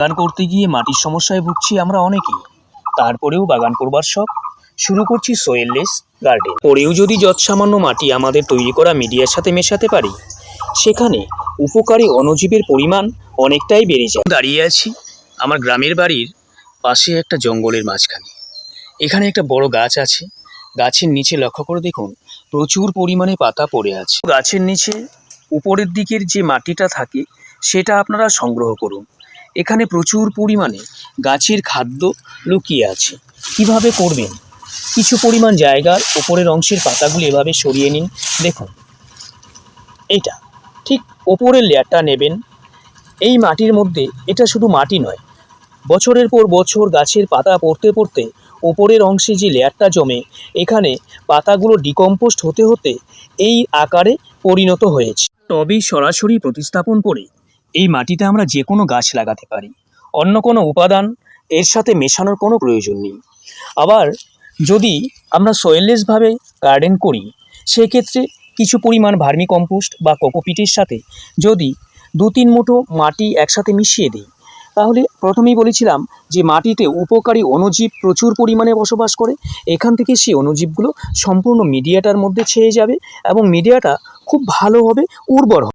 বাগান করতে গিয়ে মাটির সমস্যায় ভুগছি আমরা অনেকেই, তারপরেও বাগান করবার শখ, শুরু করছি সয়েললেস গার্ডেন। পরেও যদি যৎসামান্য মাটি আমাদের তৈরি করা মিডিয়ার সাথে মেশাতে পারি, সেখানে উপকারী অণুজীবের পরিমাণ অনেকটাই বেড়ে যায়। দাঁড়িয়ে আছি আমার গ্রামের বাড়ির পাশে একটা জঙ্গলের মাঝখানে। এখানে একটা বড় গাছ আছে, গাছের নিচে লক্ষ্য করে দেখুন প্রচুর পরিমাণে পাতা পড়ে আছে। গাছের নিচে উপরের দিকের যে মাটিটা থাকে সেটা আপনারা সংগ্রহ করুন। এখানে প্রচুর পরিমাণে গাছের খাদ্য লুকিয়ে আছে। কিভাবে করবেন? কিছু পরিমাণ জায়গার উপরের অংশের পাতাগুলো এভাবে সরিয়ে নিন। দেখুন, এটা ঠিক ওপরের লেয়ারটা নেবেন। এই মাটির মধ্যে এটা শুধু মাটি নয়, বছরের পর বছর গাছের পাতা পড়তে পড়তে ওপরের অংশে যে লেয়ারটা জমে, এখানে পাতাগুলো ডিকম্পোস্ট হতে হতে এই আকারে পরিণত হয়েছে। তবে সরাসরি প্রতিস্থাপন করে এই মাটিতে আমরা যে কোনো গাছ লাগাতে পারি, অন্য কোনো উপাদান এর সাথে মেশানোর কোনো প্রয়োজন নেই। আবার যদি আমরা সয়েললেসভাবে গার্ডেন করি, সেক্ষেত্রে কিছু পরিমাণ ভার্মি কম্পোস্ট বা কোকোপিটের সাথে যদি 2-3 মুঠো মাটি একসাথে মিশিয়ে দিই, তাহলে প্রথমেই বলেছিলাম যে মাটিতে উপকারী অণুজীব প্রচুর পরিমাণে বসবাস করে। এখান থেকে সেই অণুজীবগুলো সম্পূর্ণ মিডিয়াটার মধ্যে ছেয়ে যাবে এবং মিডিয়াটা খুব ভালোভাবে উর্বর হবে।